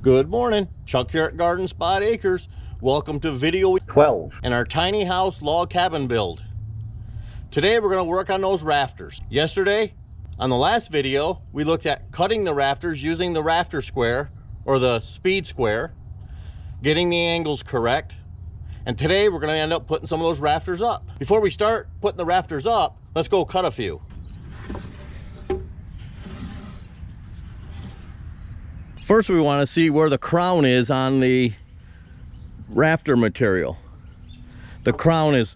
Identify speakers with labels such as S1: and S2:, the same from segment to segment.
S1: Good morning, Chuck here at Garden Spot Acres. Welcome to video 12 in our tiny house log cabin build. Today we're going to work on those rafters. Yesterday, on the last video, we looked at cutting the rafters using the rafter square or the speed square, getting the angles correct. And today we're going to end up putting some of those rafters up. Before we start putting the rafters up, let's go cut a few. First, we want to see where the crown is on the rafter material. The crown is,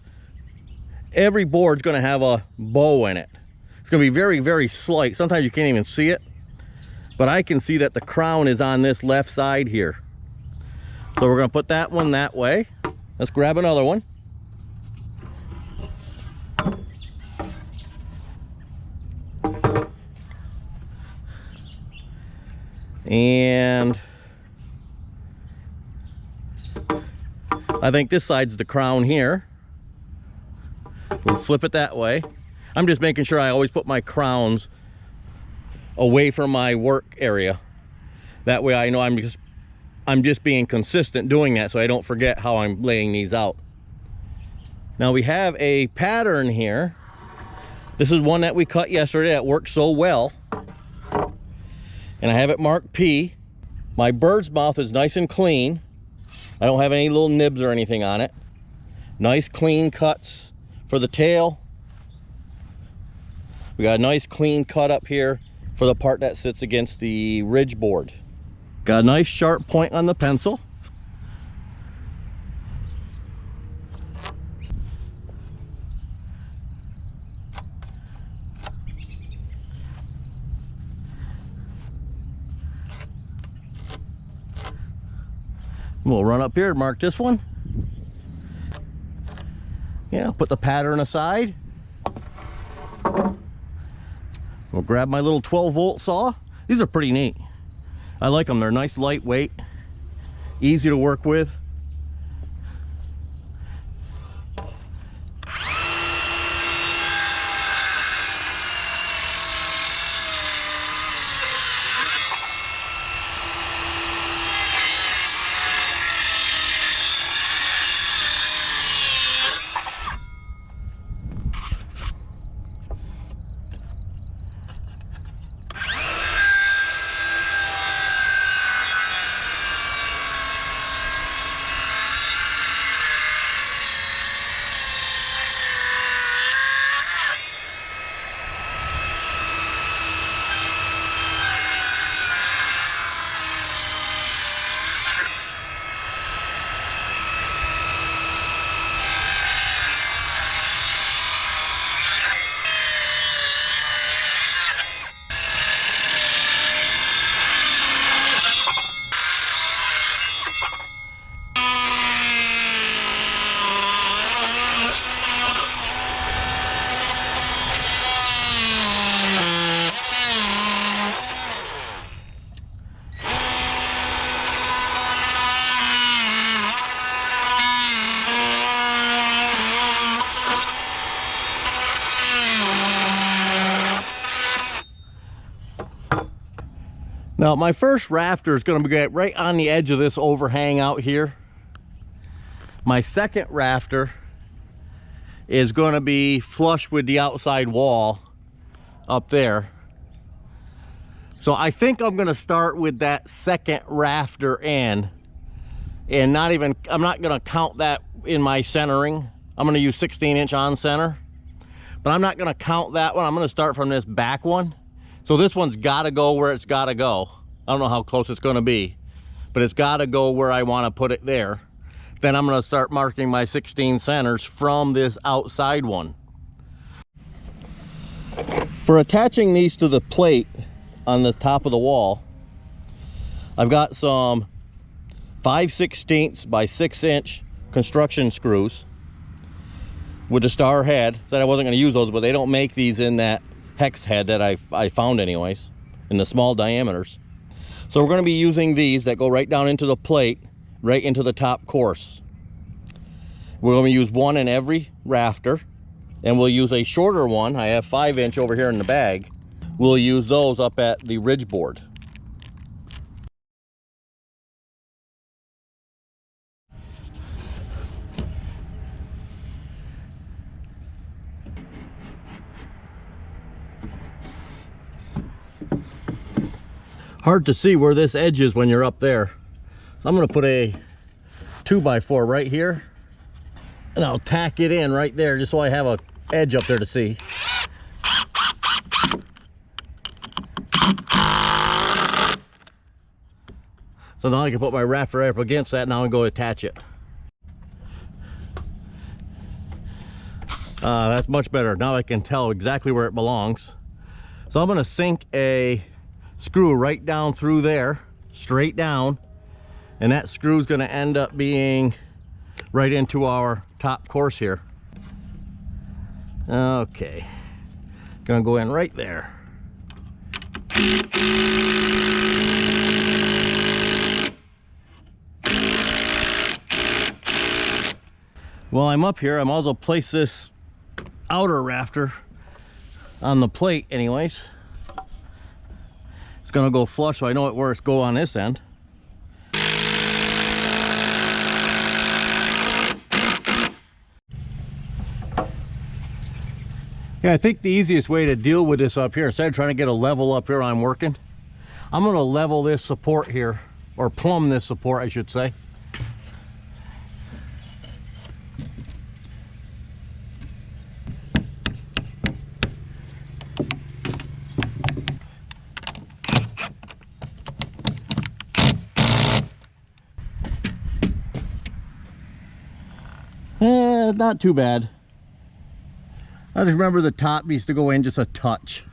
S1: every board's going to have a bow in it. It's going to be very, very slight. Sometimes you can't even see it, but I can see that the crown is on this left side here. So we're going to put that one that way. Let's grab another one. And I think this side's the crown here. We'll flip it that way. I'm just making sure I always put my crowns away from my work area. That way I know I'm just being consistent doing that, so I don't forget how I'm laying these out. Now we have a pattern here. This is one that we cut yesterday that worked so well. And I have it marked P. My bird's mouth is nice and clean. I don't have any little nibs or anything on it. Nice clean cuts for the tail. We got a nice clean cut up here for the part that sits against the ridge board. Got a nice sharp point on the pencil. We'll run up here and mark this one. Yeah, put the pattern aside. We'll grab my little 12-volt saw. These are pretty neat. I like them. They're nice, lightweight, easy to work with. Now my first rafter is going to be right on the edge of this overhang out here. My second rafter is going to be flush with the outside wall up there. So I think I'm going to start with that second rafter end, and I'm not going to count that in my centering. I'm going to use 16-inch on center, but I'm not going to count that one. I'm going to start from this back one. So this one's got to go where it's got to go. I don't know how close it's going to be, but it's got to go where I want to put it there. Then I'm going to start marking my 16 centers from this outside one. For attaching these to the plate on the top of the wall, I've got some 5/16 by 6-inch construction screws with a star head. Said I wasn't going to use those, but they don't make these in that hex head that I found anyways, in the small diameters. So we're going to be using these that go right down into the plate, right into the top course. We're going to use one in every rafter, and we'll use a shorter one. I have 5-inch over here in the bag. We'll use those up at the ridge board. hard to see where this edge is when you're up there. So I'm going to put a 2x4 right here, and I'll tack it in right there just so I have a edge up there to see. So now I can put my rafter up against that, now and go attach it. That's much better. Now I can tell exactly where it belongs. So I'm going to sink a screw right down through there, straight down, and that screw is going to end up being right into our top course here. Okay, gonna go in right there. While I'm up here, I might as well place this outer rafter on the plate anyways. It's gonna go flush, so I know where it's go on this end. Yeah, I think the easiest way to deal with this up here, instead of trying to get a level up here I'm working, I'm going to level this support here, or plumb this support I should say. Not too bad. I just remember the top needs to go in just a touch.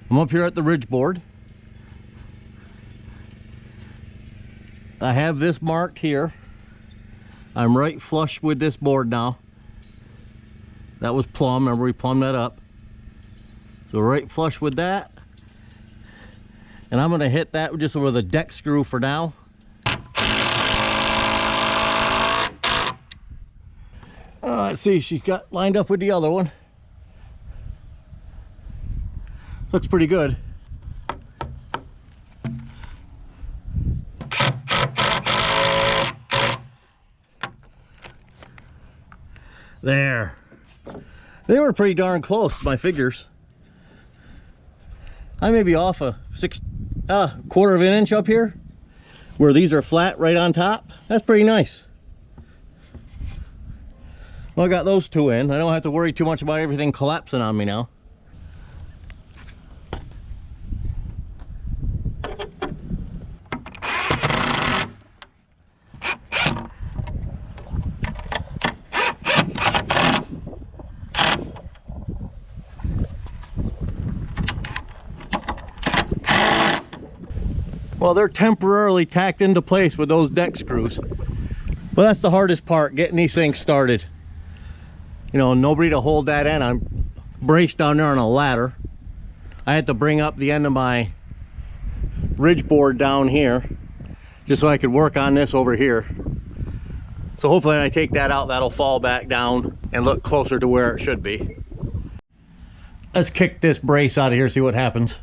S1: I'm up here at the ridge board. I have this marked here. I'm right flush with this board now. That was plumb, remember we plumbed that up. So right flush with that. And I'm gonna hit that just with a deck screw for now. Let's see, she got lined up with the other one. Looks pretty good. There. They were pretty darn close, my figures. I may be off a quarter of an inch up here, where these are flat right on top. That's pretty nice. Well, I got those two in. I don't have to worry too much about everything collapsing on me now. Well, they're temporarily tacked into place with those deck screws. But that's the hardest part, getting these things started. You know, nobody to hold that in. I'm braced down there on a ladder. I had to bring up the end of my ridge board down here just so I could work on this over here. So hopefully when I take that out, that'll fall back down and look closer to where it should be. Let's kick this brace out of here, see what happens.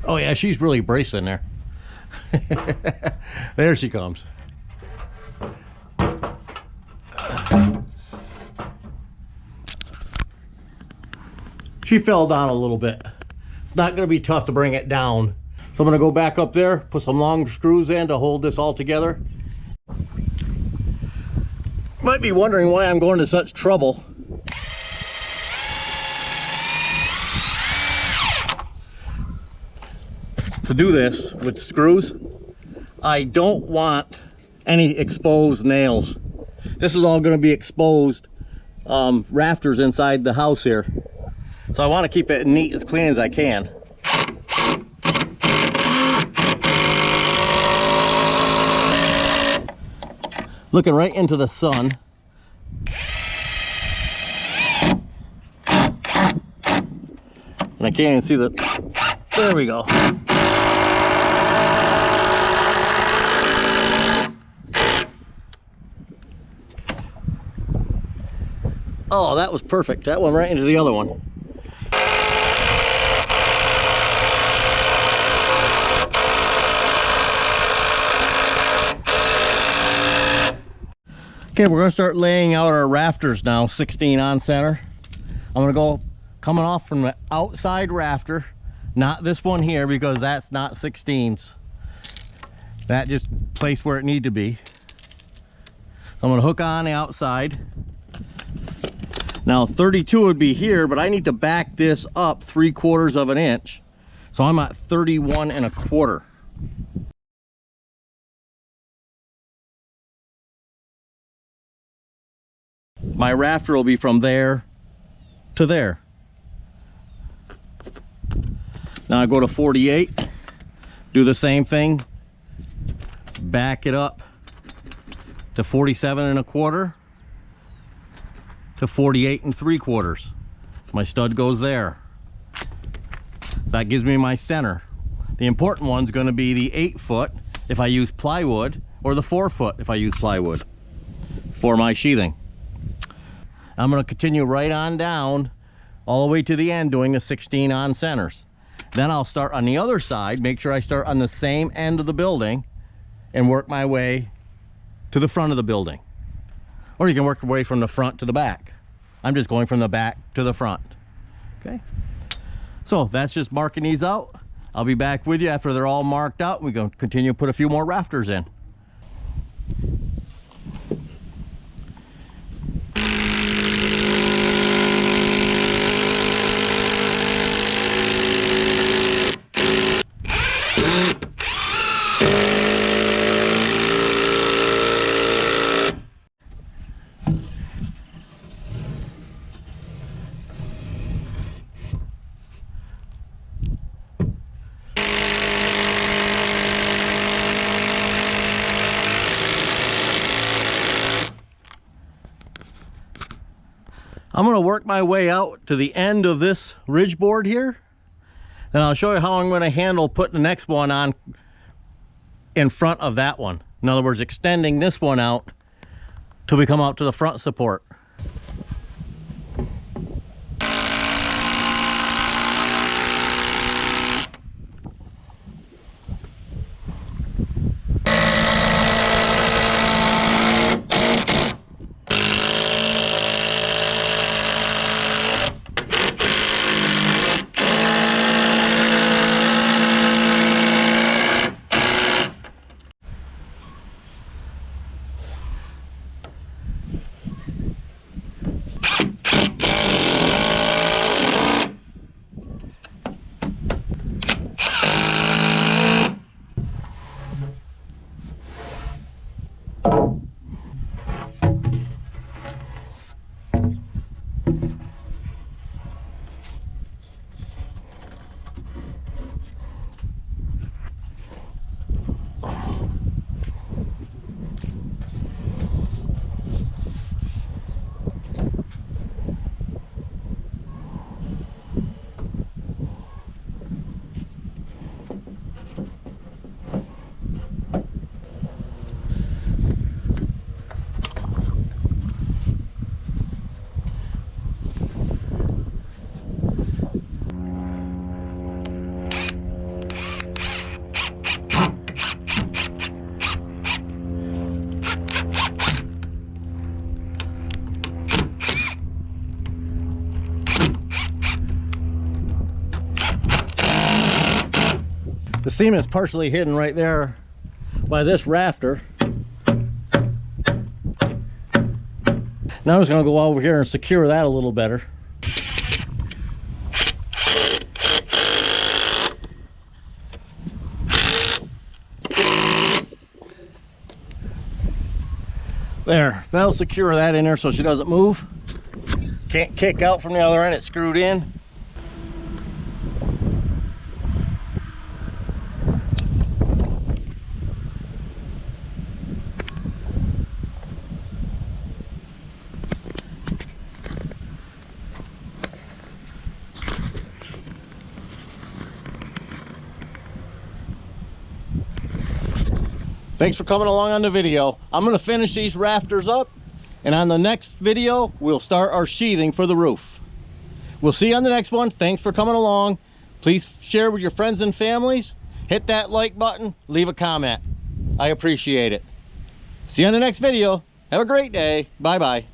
S1: Oh yeah, she's really braced in there. There she comes. She fell down a little bit. It's not going to be tough to bring it down. So I'm going to go back up there, put some long screws in to hold this all together. Might be wondering why I'm going to such trouble. To do this with screws. I don't want any exposed nails. This is all going to be exposed rafters inside the house here. So I want to keep it neat, as clean as I can. Looking right into the sun. And I can't even see the... There we go. Oh, that was perfect. That went right into the other one. Okay, we're going to start laying out our rafters now, 16 on center. I'm going to go coming off from the outside rafter, Not this one here, because that's not 16s. That just placed where it need to be. I'm gonna hook on the outside. Now 32 would be here, but I need to back this up 3/4 of an inch. So I'm at 31 1/4. My rafter will be from there to there. Now I go to 48, do the same thing, back it up to 47 1/4 to 48 3/4. My stud goes there. That gives me my center. The important one's going to be the 8 foot if I use plywood, or the 4 foot if I use plywood for my sheathing. I'm going to continue right on down all the way to the end doing the 16 on centers. Then I'll start on the other side, make sure I start on the same end of the building and work my way to the front of the building. Or you can work your way from the front to the back. I'm just going from the back to the front. Okay, so that's just marking these out. I'll be back with you after they're all marked out. We're going to continue to put a few more rafters in. I'm going to work my way out to the end of this ridge board here. Then I'll show you how I'm going to handle putting the next one on in front of that one. In other words, extending this one out till we come out to the front support. The seam is partially hidden right there by this rafter. Now I'm just going to go over here and secure that a little better. There, that'll secure that in there so she doesn't move. Can't kick out from the other end, it's screwed in. Thanks for coming along on the video. I'm going to finish these rafters up, and on the next video we'll start our sheathing for the roof. We'll see you on the next one. Thanks for coming along. Please share with your friends and families. Hit that like button, leave a comment. I appreciate it. See you on the next video. Have a great day. Bye bye.